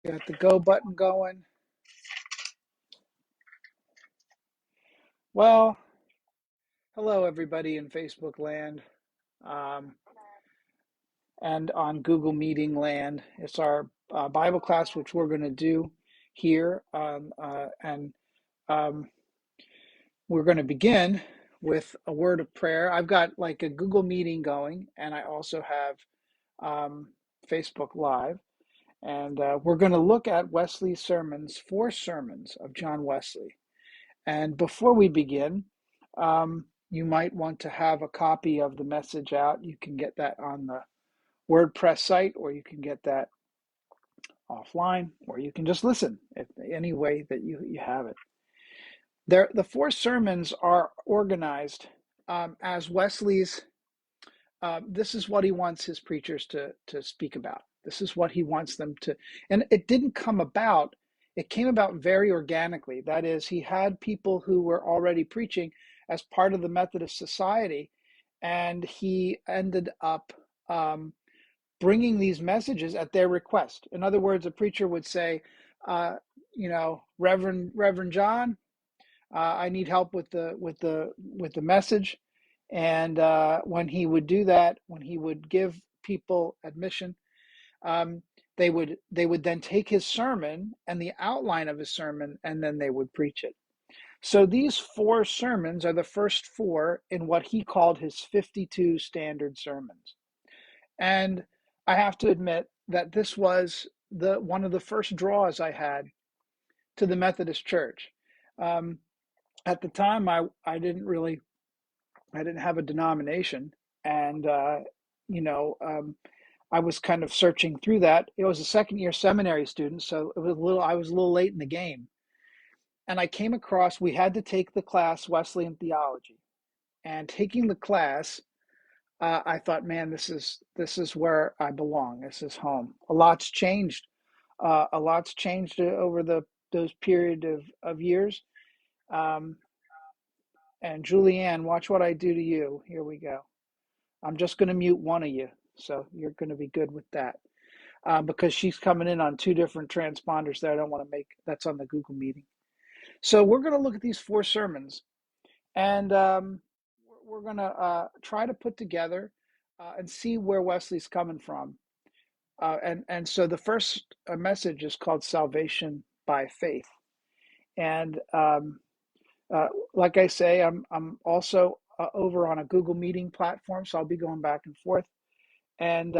Got the go button going. Well, hello everybody in Facebook land, um, and on Google Meeting land. It's our Bible class, which we're going to do here, and um, we're going to begin with a word of prayer. I've got like a Google Meeting going, and I also have Facebook Live, and we're going to look at Wesley's sermons, 4 sermons of John Wesley. And before we begin, you might want to have a copy of the message out. You can get that on the WordPress site, or you can get that offline, or you can just listen any way that you have it. The 4 sermons are organized as Wesley's. This is what he wants his preachers to speak about. This is what he wants them to. And it didn't come about. It came about very organically. That is, he had people who were already preaching as part of the Methodist Society, and he ended up bringing these messages at their request. In other words, a preacher would say, Reverend John, I need help with the message. And when he would do that, when he would give people admission, um, they would then take his sermon and the outline of his sermon, and then they would preach it. So these 4 sermons are the first 4 in what he called his 52 standard sermons. And I have to admit that this was one of the first draws I had to the Methodist Church. At the time, I didn't have a denomination, and I was kind of searching through that. It was a second-year seminary student, so I was a little late in the game, and I came across. We had to take the class Wesleyan theology, and taking the class, I thought, man, this is where I belong. This is home. A lot's changed. Over those period of years. And Julianne, watch what I do to you. Here we go. I'm just going to mute one of you, so you're going to be good with that, because she's coming in on 2 different transponders that I don't want to make. That's on the Google Meeting. So we're going to look at these 4 sermons, and we're going to try to put together and see where Wesley's coming from. And so the first message is called Salvation by Faith. And like I say, I'm also over on a Google Meeting platform, so I'll be going back and forth. And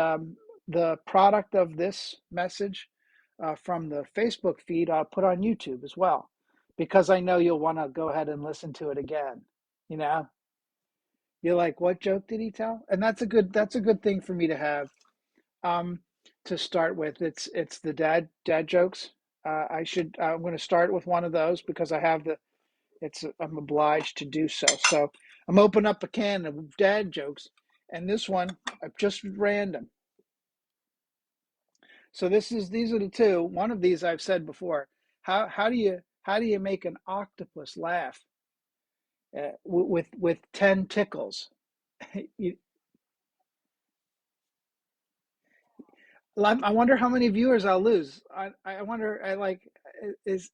the product of this message from the Facebook feed, I'll put on YouTube as well, because I know you'll want to go ahead and listen to it again. You know, you're like, what joke did he tell? And that's a good thing for me to have to start with. It's the dad jokes. I'm going to start with one of those because I have I'm obliged to do so. So I'm opening up a can of dad jokes, and this one just random. So these are the 2. One of these I've said before. How do you make an octopus laugh with 10 tickles? I wonder how many viewers I'll lose. I wonder. Is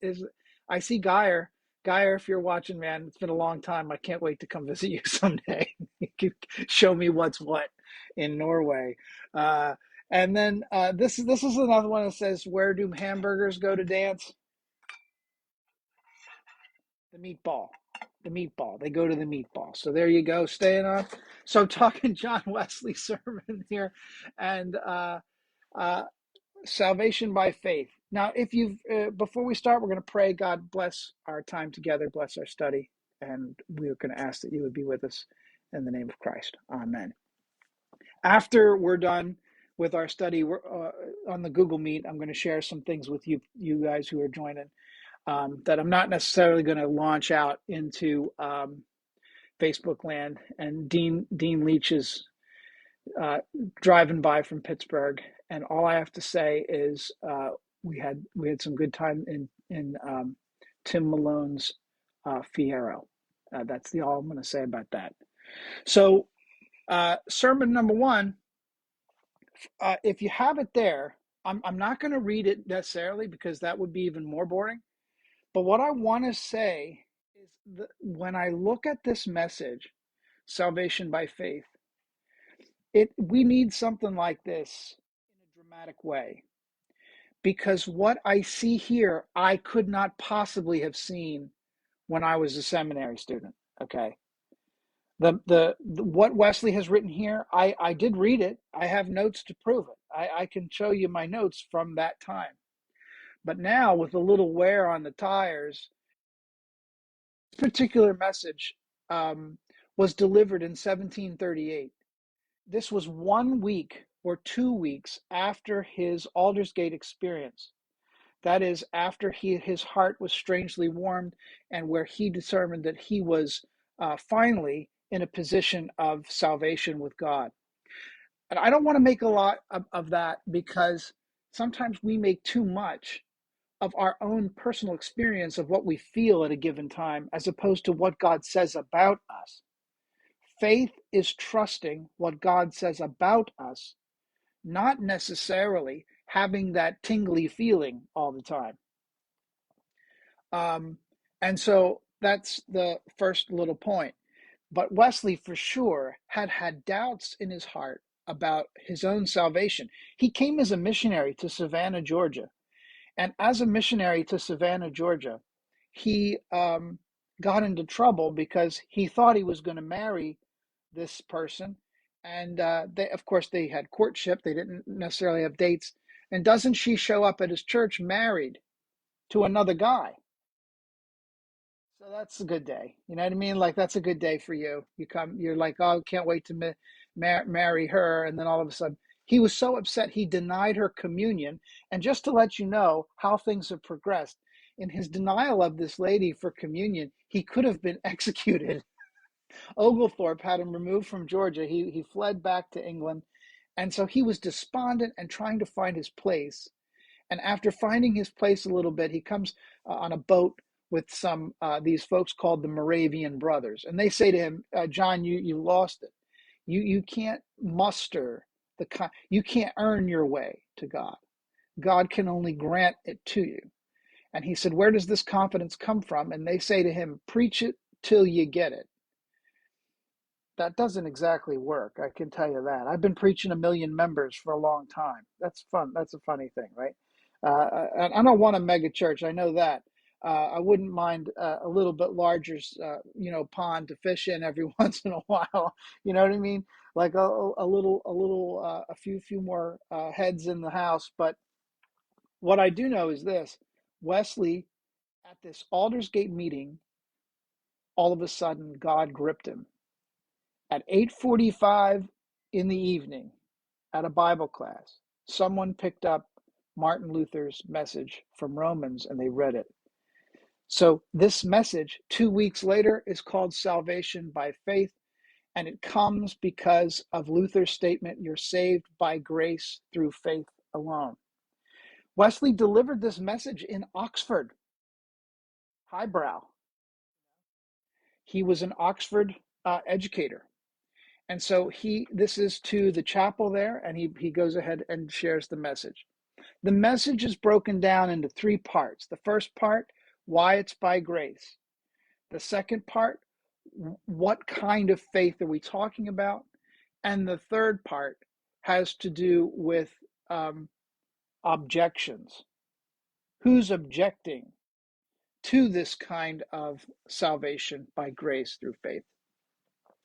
I see Geyer. Geyer, if you're watching, man, it's been a long time. I can't wait to come visit you someday. You can show me what's what in Norway. And then this is another one that says, "Where do hamburgers go to dance?" The meatball. The meatball. They go to the meatball. So there you go. Staying on. So I'm talking John Wesley sermon here, and uh, salvation by faith. Now, if you've before we start, we're going to pray. God bless our time together, bless our study, and we're going to ask that you would be with us in the name of Christ. Amen. After we're done with our study, we're on the Google Meet. I'm going to share some things with you guys who are joining that I'm not necessarily going to launch out into Facebook land. And Dean Leach is driving by from Pittsburgh, and all I have to say is we had some good time in Tim Malone's Fiero. That's all I'm going to say about that. So sermon number 1, if you have it there, I'm not going to read it necessarily because that would be even more boring. But what I want to say is that when I look at this message, salvation by faith, we need something like this in a dramatic way. Because what I see here, I could not possibly have seen when I was a seminary student. Okay. The what Wesley has written here, I did read it. I have notes to prove it. I can show you my notes from that time. But now with a little wear on the tires, this particular message um, was delivered in 1738. This was 1 week or 2 weeks after his Aldersgate experience. That is, after his heart was strangely warmed and where he determined that he was finally in a position of salvation with God. And I don't want to make a lot of that because sometimes we make too much of our own personal experience of what we feel at a given time as opposed to what God says about us. Faith is trusting what God says about us, not necessarily having that tingly feeling all the time. Um, and so that's the first little point. But Wesley, for sure, had doubts in his heart about his own salvation. He came as a missionary to Savannah, Georgia. And as a missionary to Savannah, Georgia, he got into trouble because he thought he was going to marry this person. And of course, they had courtship. They didn't necessarily have dates. And doesn't she show up at his church married to another guy? So that's a good day. You know what I mean? Like that's a good day for you. You're like, oh, can't wait to marry her. And then all of a sudden, he was so upset he denied her communion. And just to let you know how things have progressed, in his denial of this lady for communion, he could have been executed. Oglethorpe had him removed from Georgia. He fled back to England. And so he was despondent and trying to find his place. And after finding his place a little bit, he comes on a boat with some these folks called the Moravian Brothers, and they say to him, "John, you lost it. You can't muster you can't earn your way to God. God can only grant it to you." And he said, "Where does this confidence come from?" And they say to him, "Preach it till you get it." That doesn't exactly work. I can tell you that. I've been preaching 1 million members for a long time. That's fun. That's a funny thing, right? I don't want a mega church. I know that. I wouldn't mind a little bit larger, pond to fish in every once in a while. You know what I mean? Like a few more heads in the house. But what I do know is this: Wesley, at this Aldersgate meeting, all of a sudden God gripped him at 8:45 in the evening at a Bible class. Someone picked up Martin Luther's message from Romans and they read it. So this message 2 weeks later is called Salvation by Faith, and it comes because of Luther's statement, you're saved by grace through faith alone. Wesley delivered this message in Oxford, highbrow. He was an Oxford educator. And so this is to the chapel there, and he goes ahead and shares the message. The message is broken down into 3 parts. The first part, why it's by grace. The second part, what kind of faith are we talking about? And the third part has to do with objections. Who's objecting to this kind of salvation by grace through faith?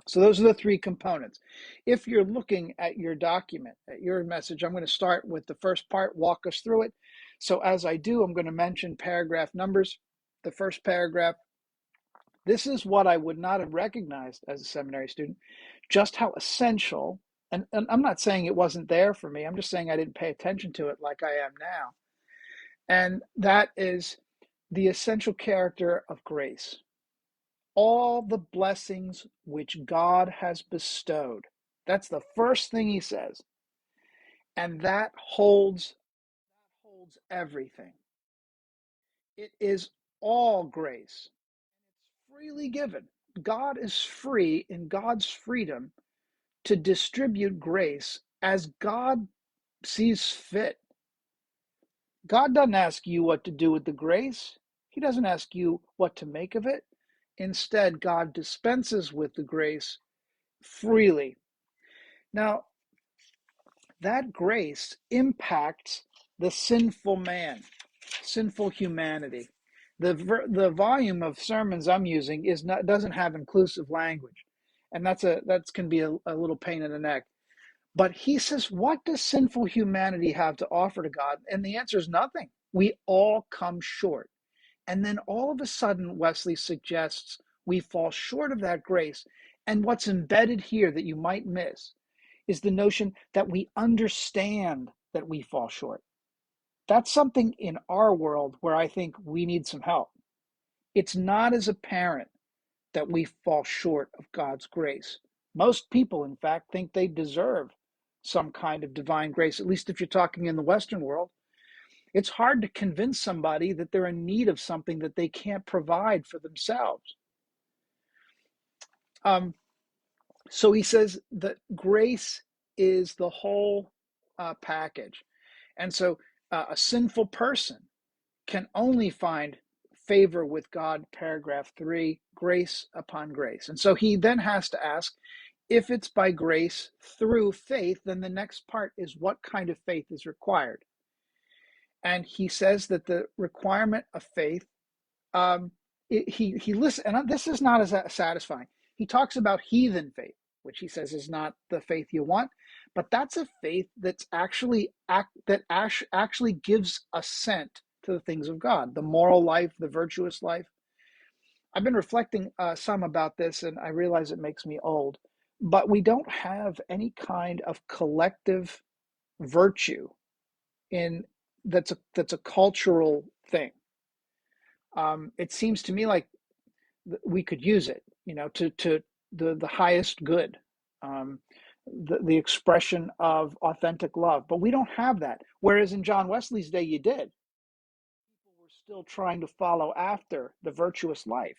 So those are the 3 components. If you're looking at your document, at your message, I'm going to start with the first part, walk us through it. So as I do, I'm going to mention paragraph numbers. The first paragraph, this is what I would not have recognized as a seminary student, just how essential, and I'm not saying it wasn't there for me, I'm just saying I didn't pay attention to it like I am now. And that is the essential character of grace. All the blessings which God has bestowed. That's the first thing he says. And that holds everything. It is all grace. It's freely given. God is free in God's freedom to distribute grace as God sees fit. God doesn't ask you what to do with the grace. He doesn't ask you what to make of it. Instead, God dispenses with the grace freely. Now, that grace impacts the sinful man, sinful humanity. The volume of sermons I'm using doesn't have inclusive language, and that can be a little pain in the neck. But he says, what does sinful humanity have to offer to God? And the answer is nothing. We all come short. And then all of a sudden, Wesley suggests we fall short of that grace. And what's embedded here that you might miss is the notion that we understand that we fall short. That's something in our world where I think we need some help. It's not as apparent that we fall short of God's grace. Most people, in fact, think they deserve some kind of divine grace, at least if you're talking in the Western world. It's hard to convince somebody that they're in need of something that they can't provide for themselves. So he says that grace is the whole package. And so a sinful person can only find favor with God, paragraph 3, grace upon grace. And so he then has to ask, if it's by grace through faith, then the next part is what kind of faith is required. And he says that the requirement of faith, he lists, and this is not as satisfying. He talks about heathen faith, which he says is not the faith you want, but that's a faith that's actually gives assent to the things of God, the moral life, the virtuous life. I've been reflecting some about this, and I realize it makes me old, but we don't have any kind of collective virtue that's a cultural thing. It seems to me like we could use it, to the highest good, the expression of authentic love. But we don't have that. Whereas in John Wesley's day, you did. People were still trying to follow after the virtuous life.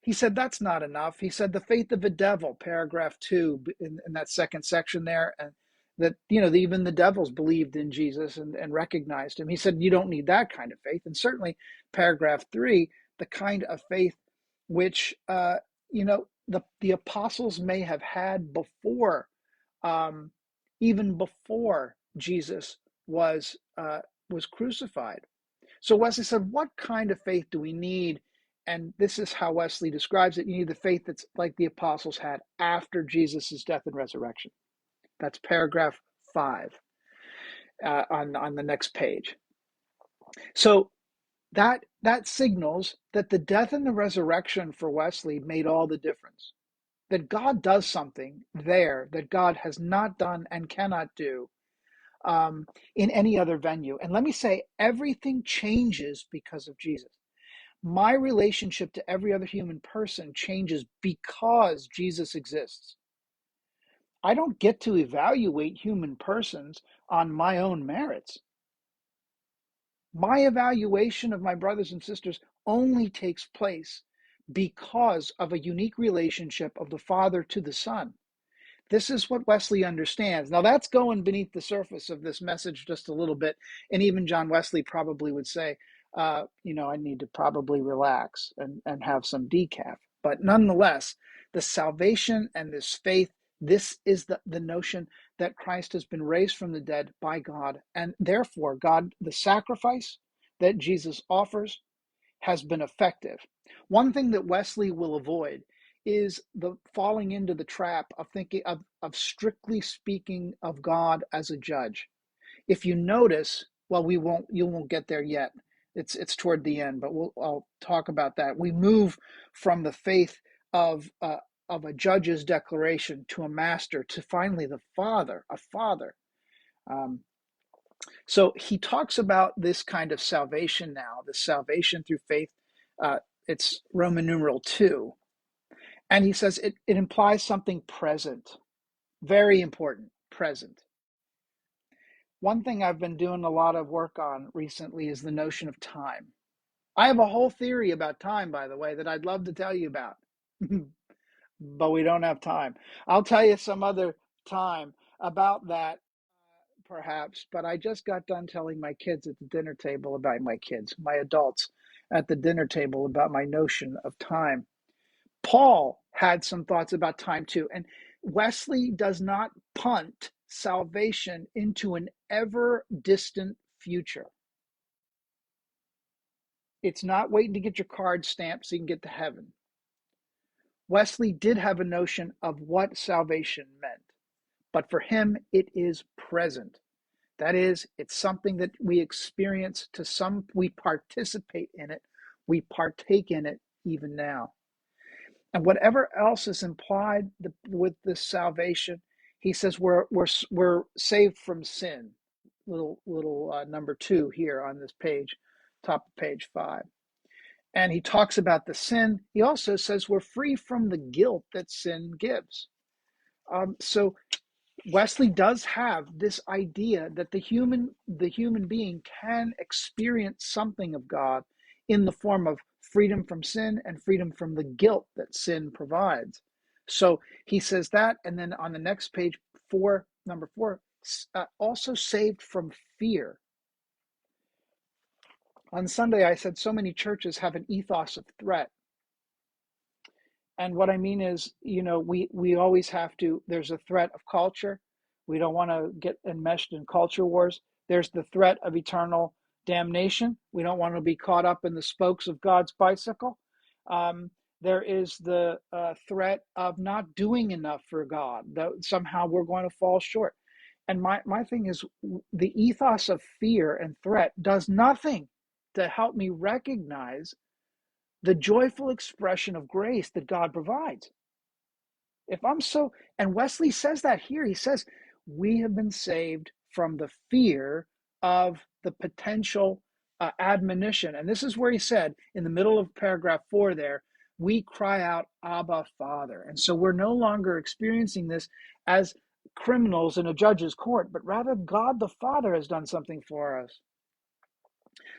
He said that's not enough. He said the faith of a devil, paragraph 2, in that second section there, and that even the devils believed in Jesus and recognized him. He said you don't need that kind of faith. And certainly paragraph 3, the kind of faith which the apostles may have had before, even before Jesus was crucified. So Wesley said, what kind of faith do we need? And this is how Wesley describes it. You need the faith that's like the apostles had after Jesus' death and resurrection. That's paragraph 5 on the next page. So that signals that the death and the resurrection for Wesley made all the difference. That God does something there that God has not done and cannot do in any other venue. And let me say, everything changes because of Jesus. My relationship to every other human person changes because Jesus exists. I don't get to evaluate human persons on my own merits. My evaluation of my brothers and sisters only takes place because of a unique relationship of the Father to the Son. This is what Wesley understands. Now, that's going beneath the surface of this message just a little bit. And even John Wesley probably would say, I need to probably relax and have some decaf. But nonetheless, the salvation and this faith, this is the notion that Christ has been raised from the dead by God. And therefore, God, the sacrifice that Jesus offers has been effective. One thing that Wesley will avoid is the falling into the trap of thinking of strictly speaking of God as a judge. If you notice, well, you won't get there yet. It's toward the end, but I'll talk about that. We move from the faith of a judge's declaration to a master to finally the Father, a Father. So he talks about this kind of salvation now, the salvation through faith. It's Roman numeral 2. And he says it implies something present, very important, present. One thing I've been doing a lot of work on recently is the notion of time. I have a whole theory about time, by the way, that I'd love to tell you about, but we don't have time. I'll tell you some other time about that, perhaps, but I just got done telling my kids at the dinner table about my adults at the dinner table about my notion of time. Paul had some thoughts about time too. And Wesley does not punt salvation into an ever distant future. It's not waiting to get your card stamped so you can get to heaven. Wesley did have a notion of what salvation meant, but for him, it is present. That is, it's something that we experience we participate in it, we partake in it even now. And whatever else is implied with this salvation, he says we're saved from sin. Little number 2 here on this page, top of page 5. And he talks about the sin. He also says we're free from the guilt that sin gives. So Wesley does have this idea that the human being can experience something of God in the form of freedom from sin and freedom from the guilt that sin provides. So he says that, and then on the next page, number 4, also saved from fear. On Sunday, I said so many churches have an ethos of threat. And what I mean is, we always have to, there's a threat of culture. We don't want to get enmeshed in culture wars. There's the threat of eternal damnation. We don't want to be caught up in the spokes of God's bicycle. There is the threat of not doing enough for God, that somehow we're going to fall short. And my thing is, the ethos of fear and threat does nothing to help me recognize the joyful expression of grace that God provides. And Wesley says that here, he says, we have been saved from the fear of the potential admonition. And this is where he said, in the middle of paragraph 4 there, we cry out, Abba, Father. And so we're no longer experiencing this as criminals in a judge's court, but rather God the Father has done something for us.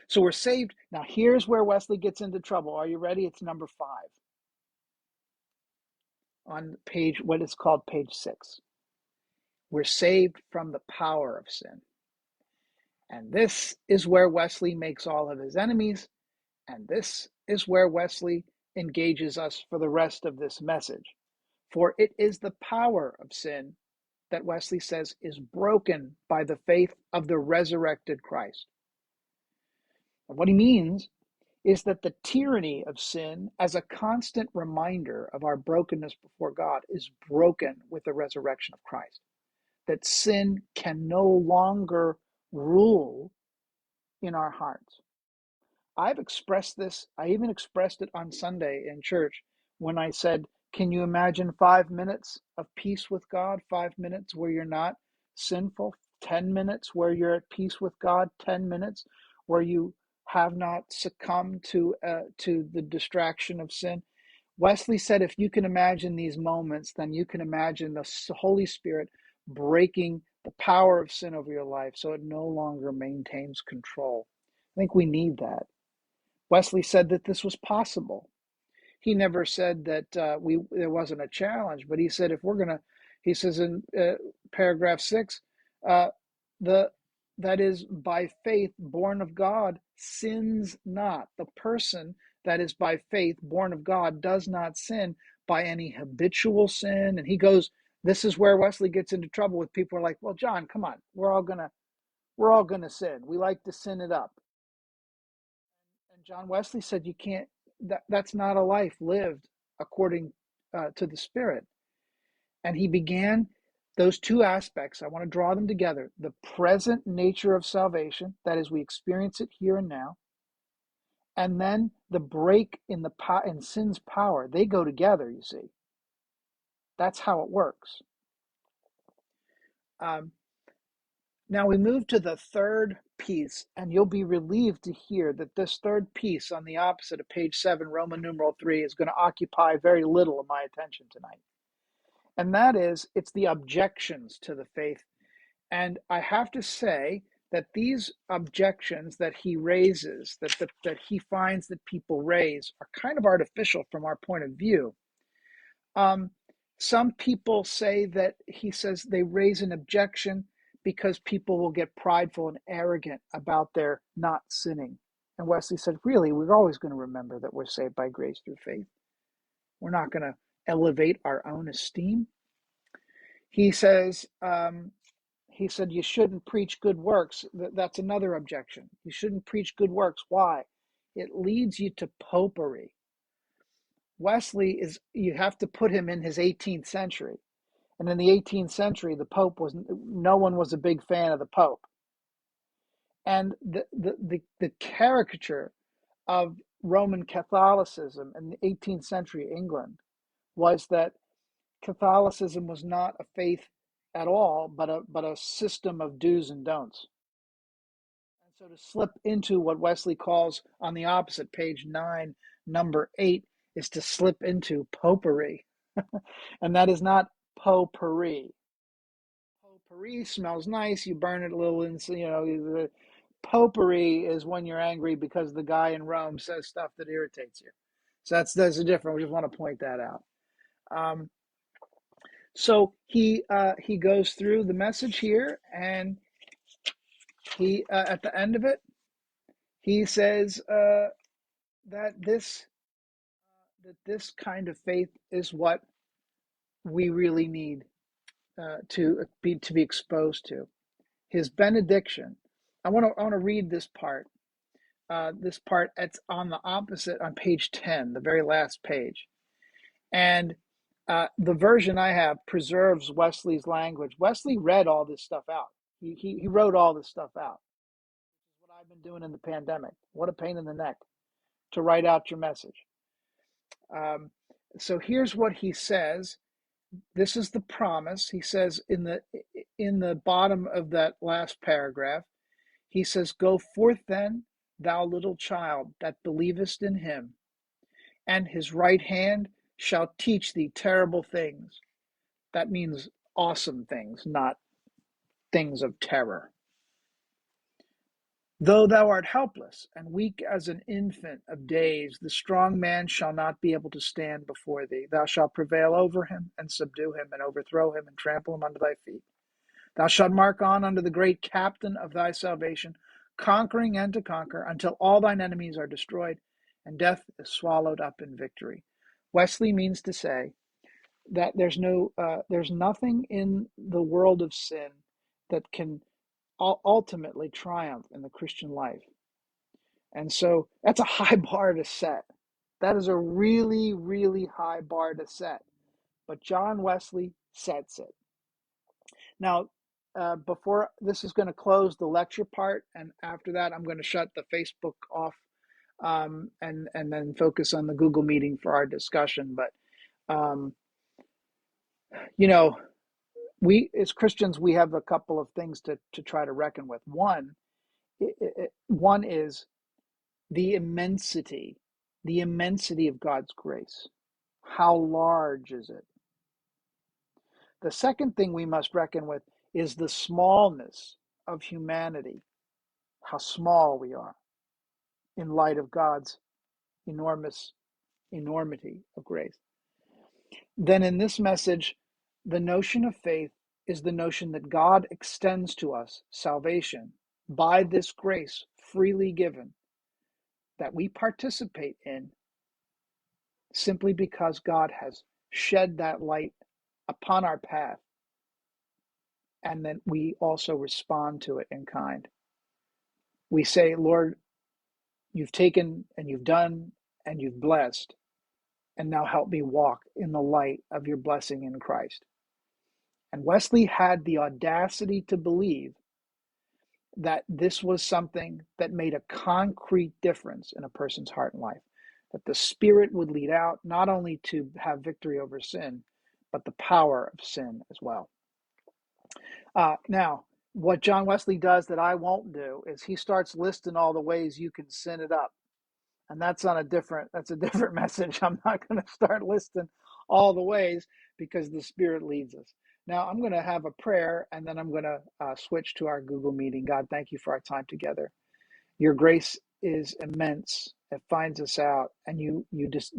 So we're saved. Now here's where Wesley gets into trouble. Are you ready? It's number 5 on what is called page 6. We're saved from the power of sin. And this is where Wesley makes all of his enemies. And this is where Wesley engages us for the rest of this message. For it is the power of sin that Wesley says is broken by the faith of the resurrected Christ. And what he means is that the tyranny of sin, as a constant reminder of our brokenness before God, is broken with the resurrection of Christ. That sin can no longer rule in our hearts. I've expressed this, I even expressed it on Sunday in church when I said, can you imagine 5 minutes of peace with God, 5 minutes where you're not sinful, 10 minutes where you're at peace with God, 10 minutes where you have not succumbed to the distraction of sin. Wesley said, if you can imagine these moments, then you can imagine the Holy Spirit breaking the power of sin over your life so it no longer maintains control. I think we need that. Wesley said that this was possible. He never said that there wasn't a challenge, but he said he says in paragraph 6, that is by faith born of God sins not. The person that is by faith born of God does not sin by any habitual sin. And this is where Wesley gets into trouble with people who are like, well, John, come on, we're all gonna sin. We like to sin it up. And John Wesley said, you can't. That's not a life lived according to the Spirit. And he began those two aspects. I want to draw them together. The present nature of salvation, that is, we experience it here and now. And then the break in sin's power. They go together, you see. That's how it works. Now we move to the third piece, and you'll be relieved to hear that this third piece on the opposite of page 7, Roman numeral 3, is going to occupy very little of my attention tonight. And that is, it's the objections to the faith. And I have to say that these objections that he raises, that he finds that people raise, are kind of artificial from our point of view. Some people say that he says they raise an objection because people will get prideful and arrogant about their not sinning. And Wesley said, really, we're always going to remember that we're saved by grace through faith. We're not going to elevate our own esteem. He says, he said, you shouldn't preach good works. That's another objection. You shouldn't preach good works. Why? It leads you to popery. Wesley you have to put him in his 18th century. And in the 18th century, no one was a big fan of the Pope. And the caricature of Roman Catholicism in the 18th century England was that Catholicism was not a faith at all, but a system of do's and don'ts. And so to slip into what Wesley calls on the opposite, page 9, number 8, is to slip into popery. And that is not potpourri. Potpourri smells nice. You burn it a little, the potpourri is when you're angry because the guy in Rome says stuff that irritates you. So that's a different. We just want to point that out. So he goes through the message here, and he at the end of it, he says that this kind of faith is what we really need to be exposed to. His benediction. I want to read this part. This part, it's on the opposite, on page 10, the very last page. And the version I have preserves Wesley's language. Wesley read all this stuff out. He wrote all this stuff out. This is what I've been doing in the pandemic. What a pain in the neck to write out your message. So here's what he says. This is the promise. He says in the bottom of that last paragraph, he says, "Go forth then, thou little child, that believest in him, and his right hand shall teach thee terrible things." That means awesome things, not things of terror. "Though thou art helpless and weak as an infant of days, the strong man shall not be able to stand before thee. Thou shalt prevail over him and subdue him and overthrow him and trample him under thy feet. Thou shalt mark on unto the great captain of thy salvation, conquering and to conquer, until all thine enemies are destroyed, and death is swallowed up in victory." Wesley means to say that there's nothing in the world of sin that can ultimately triumph in the Christian life. And so that's a high bar to set. That is a really, really high bar to set. But John Wesley sets it. Now, before this is going to close the lecture part, and after that, I'm going to shut the Facebook off and then focus on the Google meeting for our discussion. But, we as Christians, we have a couple of things to try to reckon with. One is the immensity of God's grace. How large is it? The second thing we must reckon with is the smallness of humanity, how small we are in light of God's enormity of grace. Then in this message, the notion of faith is the notion that God extends to us salvation by this grace freely given that we participate in simply because God has shed that light upon our path, and then we also respond to it in kind. We say, "Lord, you've taken and you've done and you've blessed, and now help me walk in the light of your blessing in Christ." And Wesley had the audacity to believe that this was something that made a concrete difference in a person's heart and life, that the Spirit would lead out not only to have victory over sin, but the power of sin as well. Now, what John Wesley does that I won't do is he starts listing all the ways you can sin it up. And that's a different message. I'm not going to start listing all the ways because the Spirit leads us. Now, I'm going to have a prayer, and then I'm going to switch to our Google meeting. God, thank you for our time together. Your grace is immense. It finds us out, and you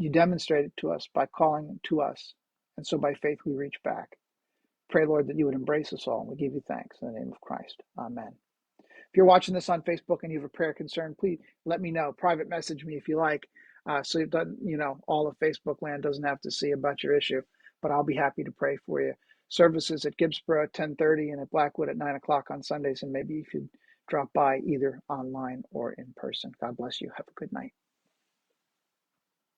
demonstrate it to us by calling to us. And so by faith, we reach back. pray, Lord, that you would embrace us all. We give you thanks in the name of Christ. Amen. If you're watching this on Facebook and you have a prayer concern, please let me know. Private message me if you like, so it doesn't, all of Facebook land doesn't have to see about your issue. But I'll be happy to pray for you. Services at Gibbsboro at 10:30 and at Blackwood at 9 o'clock on Sundays. And maybe if you drop by either online or in person. God bless you. Have a good night.